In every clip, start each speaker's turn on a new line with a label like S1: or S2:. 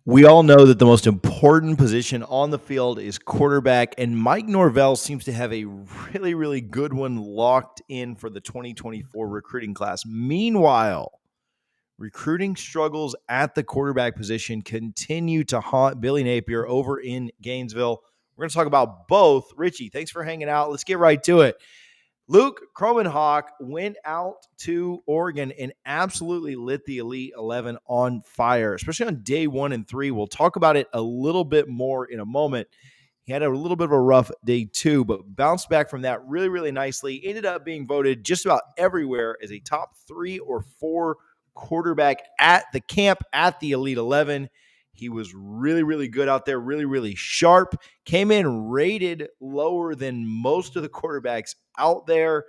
S1: We all know that the most important position on the field is quarterback, and Mike Norvell seems to have a really, really good one locked in for the 2024 recruiting class. Meanwhile, recruiting struggles at the quarterback position continue to haunt Billy Napier over in Gainesville. We're going to talk about both. Richie, thanks for hanging out. Let's get right to it. Luke Kromenhoek went out to Oregon and absolutely lit the Elite 11 on fire, especially on day 1 and 3. We'll talk about it a little bit more in a moment. He had a little bit of a rough day 2, but bounced back from that really, really nicely. Ended up being voted just about everywhere as a top 3 or 4 quarterback at the camp at the Elite 11. He was really, really good out there, really, really sharp. Came in rated lower than most of the quarterbacks out there,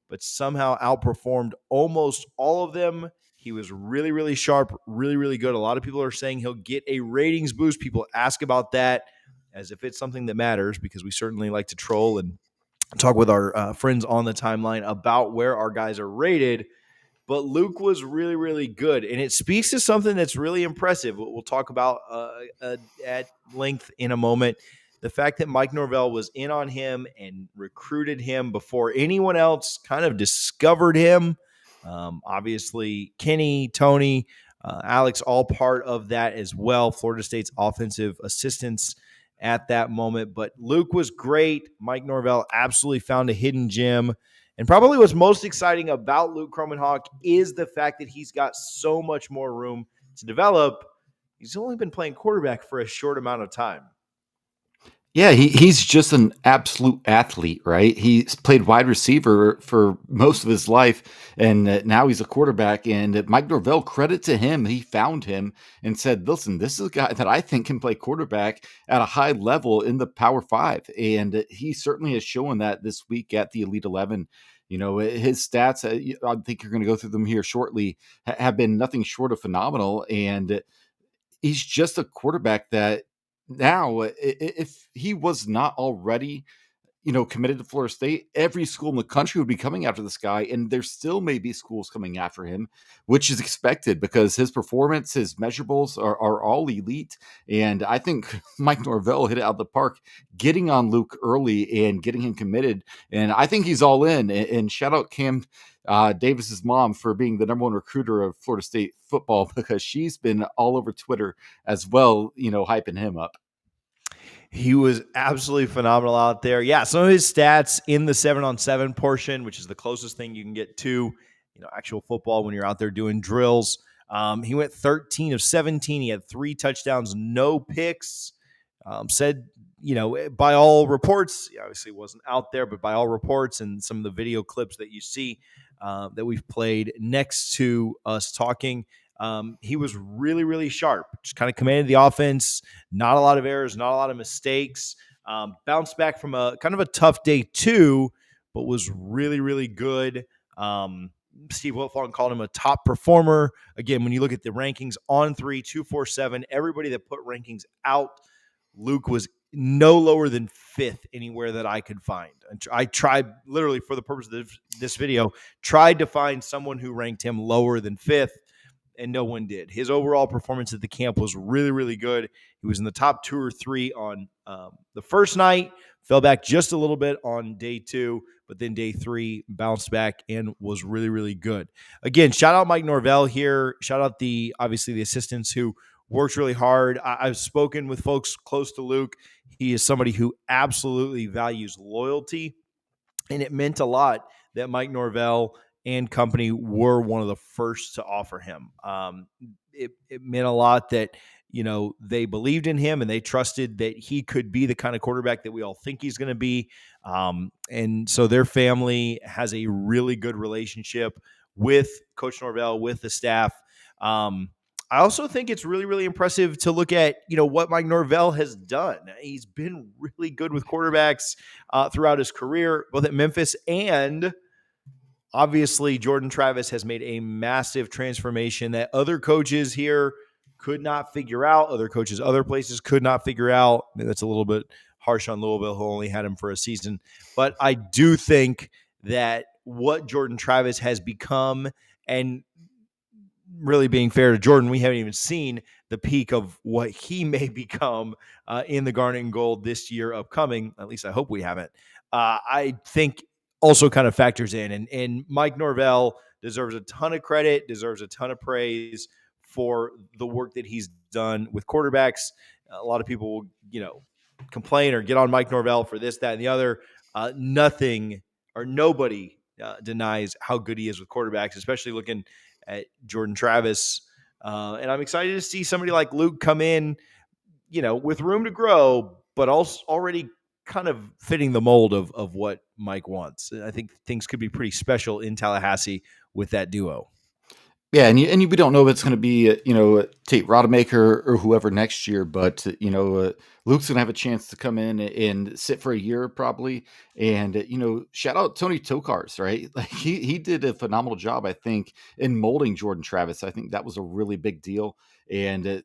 S1: but somehow outperformed almost all of them. He was really, really sharp, really, really good. A lot of people are saying he'll get a ratings boost. People ask about that as if it's something that matters, because we certainly like to troll and talk with our friends on the timeline about where our guys are rated. But Luke was really, really good, and it speaks to something that's really impressive. We'll talk about at length in a moment. The fact that Mike Norvell was in on him and recruited him before anyone else kind of discovered him. Obviously, Kenny, Tony, Alex, all part of that as well. Florida State's offensive assistants at that moment. But Luke was great. Mike Norvell absolutely found a hidden gem. And probably what's most exciting about Luke Kromenhoek is the fact that he's got so much more room to develop. He's only been playing quarterback for a short amount of time.
S2: Yeah, he's just an absolute athlete, right? He's played wide receiver for most of his life, and now he's a quarterback. And Mike Norvell, credit to him, he found him and said, listen, this is a guy that I think can play quarterback at a high level in the Power 5. And he certainly has shown that this week at the Elite 11. You know, his stats, I think you're going to go through them here shortly, have been nothing short of phenomenal. And he's just a quarterback that now, if he was not already, committed to Florida State, every school in the country would be coming after this guy, and there still may be schools coming after him, which is expected because his performance, his measurables are all elite. And I think Mike Norvell hit it out of the park, getting on Luke early and getting him committed. And I think he's all in. And shout out Cam Davis's mom for being the number 1 recruiter of Florida State football, because she's been all over Twitter as well, hyping him up.
S1: He was absolutely phenomenal out there. Yeah, some of his stats in the 7-on-7 portion, which is the closest thing you can get to, actual football when you're out there doing drills. He went 13 of 17. He had 3 touchdowns, no picks. Said, by all reports, he obviously wasn't out there, but by all reports and some of the video clips that you see that we've played next to us talking, he was really, really sharp. Just kind of commanded the offense. Not a lot of errors, not a lot of mistakes. Bounced back from a kind of a tough day 2, but was really, really good. Steve Wiltfong called him a top performer. Again, when you look at the rankings on 3, 2, 4, 7, everybody that put rankings out, Luke was no lower than 5th anywhere that I could find. I tried, literally for the purpose of this video, tried to find someone who ranked him lower than 5th, and no one did. His overall performance at the camp was really, really good. He was in the top 2 or 3 on the first night, fell back just a little bit on day 2, but then day 3 bounced back and was really, really good. Again, shout out Mike Norvell here. Shout out obviously the assistants who worked really hard. I've spoken with folks close to Luke. He is somebody who absolutely values loyalty, and it meant a lot that Mike Norvell and company were one of the first to offer him. It meant a lot that, they believed in him and they trusted that he could be the kind of quarterback that we all think he's going to be. And so their family has a really good relationship with Coach Norvell, with the staff. I also think it's really, really impressive to look at, what Mike Norvell has done. He's been really good with quarterbacks throughout his career, both at Memphis and obviously Jordan Travis has made a massive transformation that other coaches here could not figure out. Other coaches, other places could not figure out. Maybe that's a little bit harsh on Louisville, who only had him for a season. But I do think that what Jordan Travis has become, and really being fair to Jordan, we haven't even seen the peak of what he may become in the Garnet and Gold this year upcoming. At least I hope we haven't. I think also kind of factors in. And Mike Norvell deserves a ton of credit, deserves a ton of praise for the work that he's done with quarterbacks. A lot of people will, complain or get on Mike Norvell for this, that, and the other. Nothing or nobody denies how good he is with quarterbacks, especially looking at Jordan Travis. And I'm excited to see somebody like Luke come in, with room to grow, but also already kind of fitting the mold of what Mike wants. I think things could be pretty special in Tallahassee with that duo.
S2: Yeah, we don't know if it's going to be Tate Rodemaker or whoever next year, but Luke's going to have a chance to come in and sit for a year probably, and shout out Tony Tokars, right? Like he did a phenomenal job, I think, in molding Jordan Travis. I think that was a really big deal, and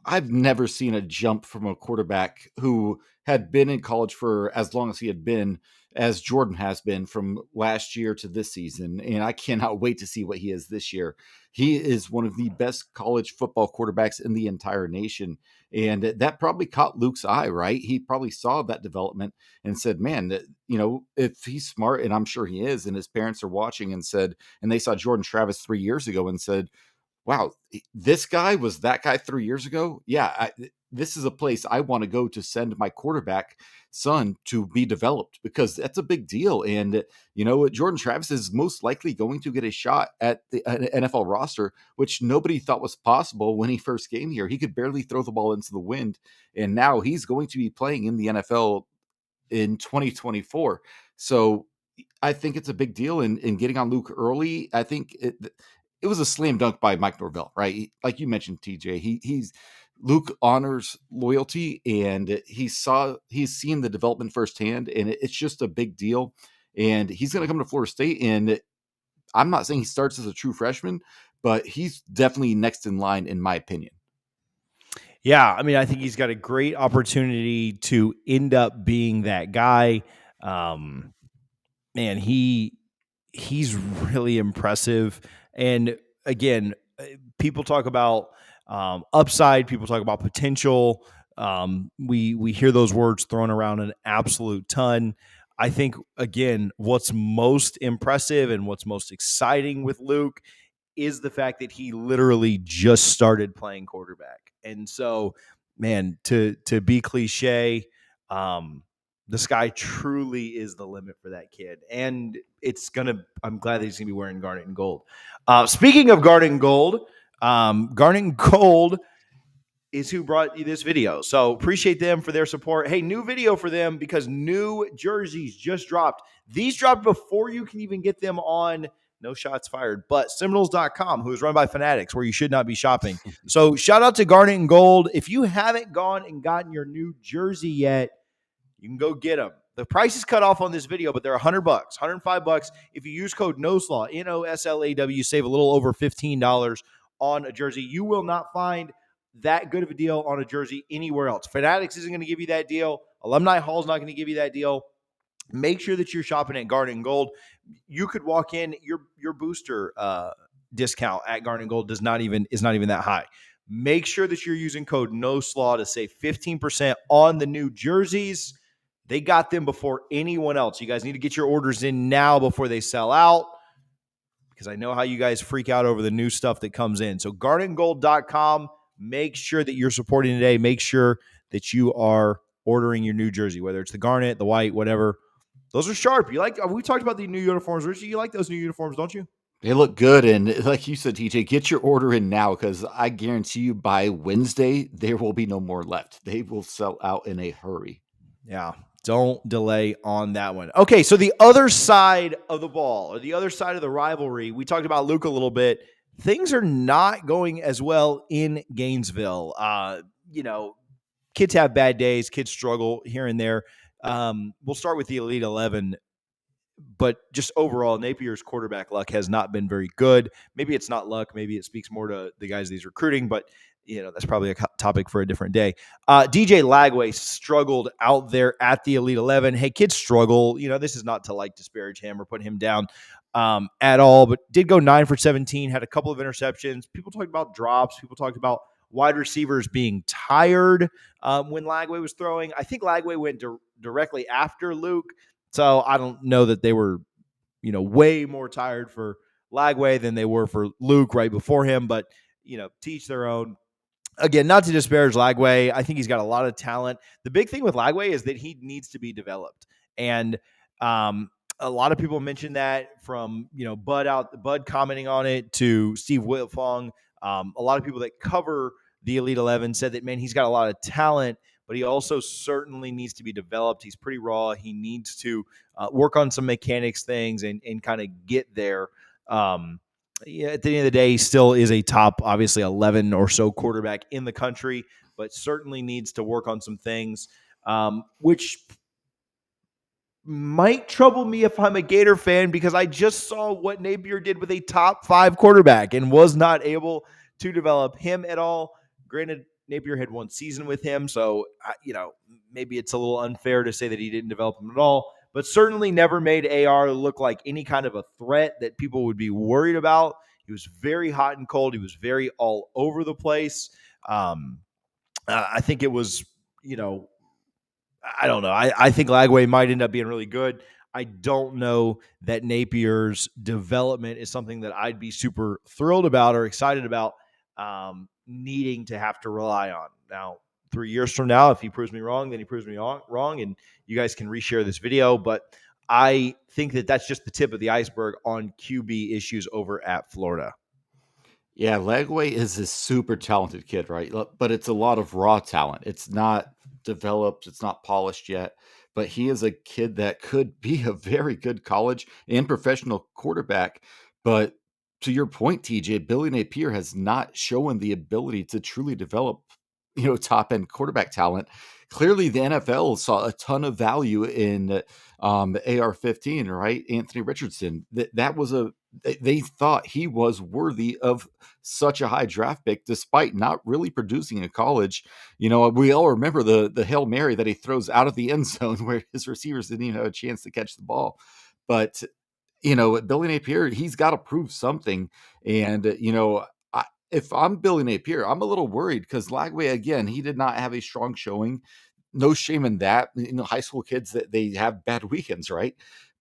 S2: I've never seen a jump from a quarterback who had been in college for as long as he had been, as Jordan has been from last year to this season. And I cannot wait to see what he is this year. He is one of the best college football quarterbacks in the entire nation. And that probably caught Luke's eye, right? He probably saw that development and said, man, if he's smart, and I'm sure he is, and his parents are watching and they saw Jordan Travis 3 years ago and said, wow, this guy was that guy 3 years ago. Yeah, this is a place I want to go to send my quarterback son to be developed, because that's a big deal. And, Jordan Travis is most likely going to get a shot at the NFL roster, which nobody thought was possible when he first came here. He could barely throw the ball into the wind. And now he's going to be playing in the NFL in 2024. So I think it's a big deal in getting on Luke early. I think it was a slam dunk by Mike Norvell, right? Like you mentioned, TJ, he's Luke honors loyalty, and he's seen the development firsthand, and it's just a big deal. And he's going to come to Florida State, and I'm not saying he starts as a true freshman, but he's definitely next in line, in my opinion.
S1: Yeah, I mean, I think he's got a great opportunity to end up being that guy. Man, he's really impressive. And again, people talk about upside. People talk about potential. We hear those words thrown around an absolute ton. I think, again, what's most impressive and what's most exciting with Luke is the fact that he literally just started playing quarterback. And so, man, to be cliche, the sky truly is the limit for that kid. And I'm glad that he's gonna be wearing garnet and gold. Speaking of garnet and gold, garnet and gold is who brought you this video. So appreciate them for their support. Hey, new video for them because new jerseys just dropped. These dropped before you can even get them on No Shots Fired, but seminoles.com, who is run by Fanatics, where you should not be shopping. So shout out to Garnet and Gold. If you haven't gone and gotten your new jersey yet, you can go get them. The price is cut off on this video, but they're $100, $105. If you use code NOSLAW, NOSLAW, save a little over $15 on a jersey. You will not find that good of a deal on a jersey anywhere else. Fanatics isn't going to give you that deal. Alumni Hall is not going to give you that deal. Make sure that you're shopping at Garnet and Gold. You could walk in, your booster discount at Garnet and Gold is not even that high. Make sure that you're using code NOSLAW to save 15% on the new jerseys. They got them before anyone else. You guys need to get your orders in now before they sell out, because I know how you guys freak out over the new stuff that comes in. So garnetandgold.com. Make sure that you're supporting today. Make sure that you are ordering your new jersey, whether it's the garnet, the white, whatever. Those are sharp. We talked about the new uniforms. Richie, you like those new uniforms, don't you?
S2: They look good. And like you said, TJ, get your order in now, because I guarantee you by Wednesday, there will be no more left. They will sell out in a hurry.
S1: Yeah. Don't delay on that one. Okay, so the other side of the ball, or the other side of the rivalry, we talked about Luke a little bit. Things are not going as well in Gainesville. Kids have bad days. Kids struggle here and there. We'll start with the Elite 11. But just overall, Napier's quarterback luck has not been very good. Maybe it's not luck. Maybe it speaks more to the guys that he's recruiting. But that's probably a topic for a different day. DJ Lagway struggled out there at the Elite 11. Hey, kids struggle. This is not to disparage him or put him down. at all, but did go 9 for 17, had a couple of interceptions. People talked about drops. People talked about wide receivers being tired when Lagway was throwing. I think Lagway went directly after Luke, so I don't know that they were, way more tired for Lagway than they were for Luke right before him, but, teach their own. Again, not to disparage Lagway. I think he's got a lot of talent. The big thing with Lagway is that he needs to be developed. And a lot of people mentioned that, from, Bud commenting on it to Steve Wiltfong. A lot of people that cover the Elite 11 said that, man, he's got a lot of talent, but he also certainly needs to be developed. He's pretty raw. He needs to work on some mechanics things and kind of get there. Yeah, at the end of the day, he still is a top, obviously, 11 or so quarterback in the country, but certainly needs to work on some things, which might trouble me if I'm a Gator fan, because I just saw what Napier did with a top 5 quarterback and was not able to develop him at all. Granted, Napier had 1 season with him, so, maybe it's a little unfair to say that he didn't develop him at all, but certainly never made AR look like any kind of a threat that people would be worried about. He was very hot and cold. He was very all over the place. I think it was, I don't know. I think Lagway might end up being really good. I don't know that Napier's development is something that I'd be super thrilled about or excited about, needing to have to rely on. Now, 3 years from now, if he proves me wrong, then he proves me wrong, and you guys can reshare this video. But I think that that's just the tip of the iceberg on QB issues over at Florida.
S2: Yeah, Lagway is a super talented kid, right? But it's a lot of raw talent. It's not developed, it's not polished yet. But he is a kid that could be a very good college and professional quarterback. But to your point, TJ, Billy Napier has not shown the ability to truly develop, top end quarterback talent. Clearly, the NFL saw a ton of value in AR-15, right? Anthony Richardson. That was they thought he was worthy of such a high draft pick, despite not really producing in college. We all remember the Hail Mary that he throws out of the end zone where his receivers didn't even have a chance to catch the ball. But, Billy Napier, he's got to prove something. And, if I'm Billy Napier, I'm a little worried because Lagway, again, he did not have a strong showing. No shame in that. High school kids, that they have bad weekends, right?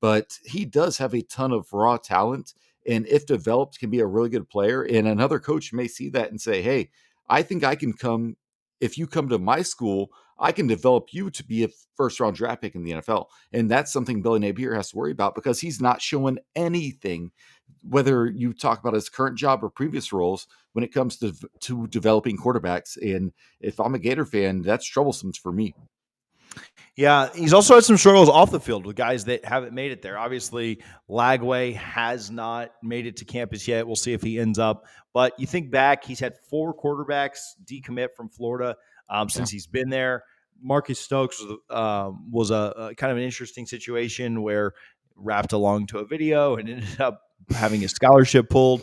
S2: But he does have a ton of raw talent, and if developed, can be a really good player. And another coach may see that and say, "Hey, I think I can come. If you come to my school, I can develop you to be a first round draft pick in the NFL." And that's something Billy Napier has to worry about because he's not showing anything, whether you talk about his current job or previous roles, when it comes to developing quarterbacks. And if I'm a Gator fan, that's troublesome for me.
S1: Yeah, he's also had some struggles off the field with guys that haven't made it there. Obviously, Lagway has not made it to campus yet. We'll see if he ends up. But you think back, he's had 4 quarterbacks decommit from Florida since he's been there. Marcus Stokes was a kind of an interesting situation where wrapped along to a video and ended up having a scholarship pulled.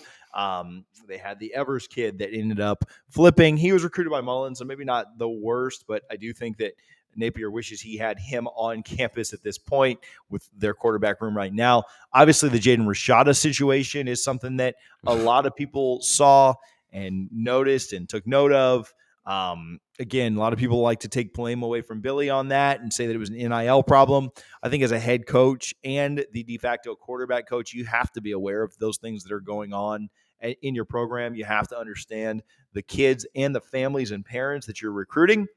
S1: They had the Evers kid that ended up flipping. He was recruited by Mullen, so maybe not the worst, but I do think that Napier wishes he had him on campus at this point with their quarterback room right now. Obviously, the Jaden Rashada situation is something that a lot of people saw and noticed and took note of. Again, a lot of people like to take blame away from Billy on that and say that it was an NIL problem. I think as a head coach and the de facto quarterback coach, you have to be aware of those things that are going on in your program. You have to understand the kids and the families and parents that you're recruiting.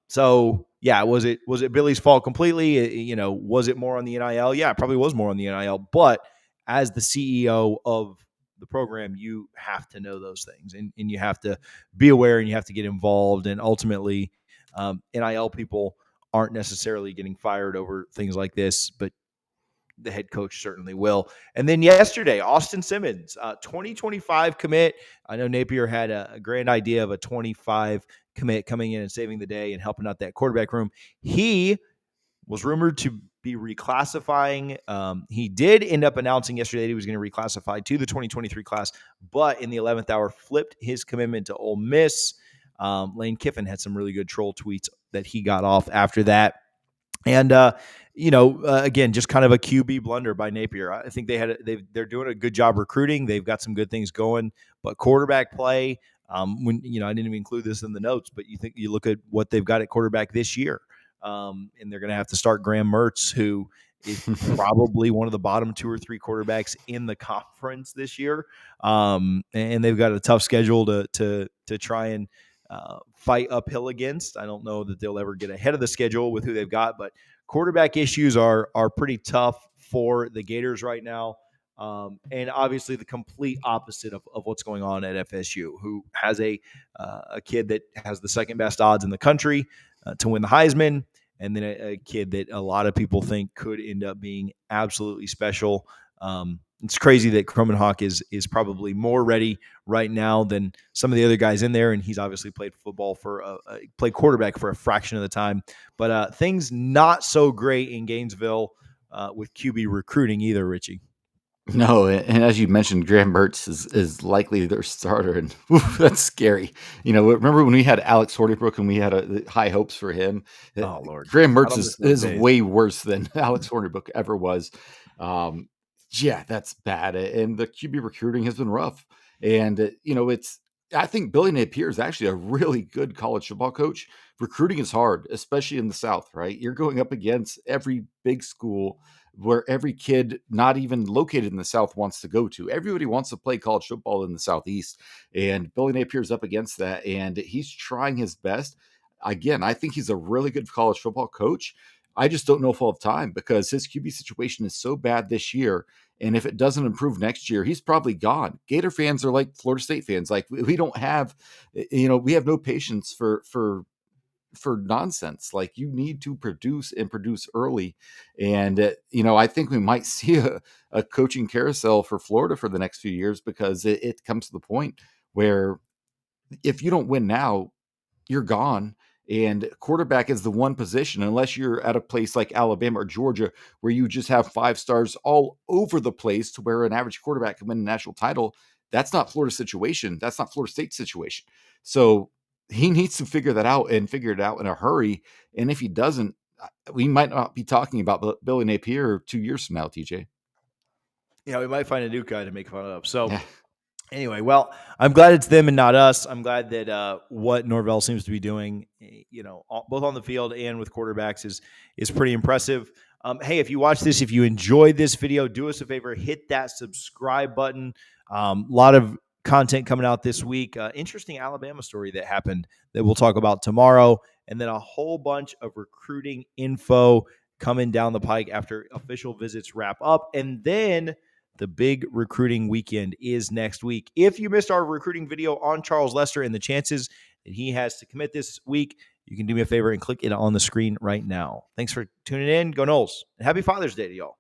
S1: So yeah, was it Billy's fault completely? Was it more on the NIL? Yeah, it probably was more on the NIL, but as the CEO of the program, you have to know those things and you have to be aware and you have to get involved. And ultimately, NIL people aren't necessarily getting fired over things like this, but the head coach certainly will. And then yesterday, Austin Simmons, 2025 commit. I know Napier had a grand idea of a 25 commit coming in and saving the day and helping out that quarterback room. He was rumored to be reclassifying. He did end up announcing yesterday that he was going to reclassify to the 2023 class, but in the 11th hour flipped his commitment to Ole Miss. Lane Kiffin had some really good troll tweets that he got off after that. And again, just kind of a QB blunder by Napier. I think they're doing a good job recruiting. They've got some good things going, but quarterback play. When I didn't even include this in the notes, but you look at what they've got at quarterback this year, and they're going to have to start Graham Mertz, who is probably one of the bottom 2 or 3 quarterbacks in the conference this year. And they've got a tough schedule to try and fight uphill against. I don't know that they'll ever get ahead of the schedule with who they've got, but quarterback issues are pretty tough for the Gators right now. And obviously the complete opposite of what's going on at FSU, who has a kid that has the second best odds in the country to win the Heisman, and then a kid that a lot of people think could end up being absolutely special. It's crazy that Kromenhoek is probably more ready right now than some of the other guys in there, and he's obviously played played quarterback for a fraction of the time. But things not so great in Gainesville with QB recruiting either, Richie.
S2: No, and as you mentioned, Graham Mertz is likely their starter, and that's scary. Remember when we had Alex Hornibrook and we had high hopes for him?
S1: Oh Lord,
S2: Graham Mertz is way worse than Alex Hornibrook ever was. Yeah, that's bad, and the QB recruiting has been rough. And I think Billy Napier is actually a really good college football coach. Recruiting is hard, especially in the South, right? You're going up against every big school where every kid not even located in the South wants to go to. Everybody wants to play college football in the Southeast, and Billy Napier's up against that, and he's trying his best. Again, I think he's a really good college football coach. I just don't know if he'll have time because his QB situation is so bad this year. And if it doesn't improve next year, he's probably gone. Gator fans are like Florida State fans. Like we don't have, we have no patience for nonsense. Like you need to produce and produce early. And, I think we might see a coaching carousel for Florida for the next few years because it comes to the point where if you don't win now, you're gone. And quarterback is the one position, unless you're at a place like Alabama or Georgia, where you just have 5 stars all over the place to where an average quarterback can win a national title. That's not Florida's situation. That's not Florida State's situation. So he needs to figure that out and figure it out in a hurry. And if he doesn't, we might not be talking about Billy Napier 2 years from now, TJ.
S1: We might find a new guy to make fun of. So
S2: Yeah.
S1: anyway, well, I'm glad it's them and not us. I'm glad that what Norvell seems to be doing, both on the field and with quarterbacks is pretty impressive. Hey, if you watch this, if you enjoyed this video, do us a favor, hit that subscribe button. A lot of content coming out this week. Interesting Alabama story that happened that we'll talk about tomorrow, and then a whole bunch of recruiting info coming down the pike after official visits wrap up, and then the big recruiting weekend is next week. If you missed our recruiting video on Charles Lester and the chances that he has to commit this week, you can do me a favor and click it on the screen right now. Thanks for tuning in. Go Noles. And happy Father's Day to y'all.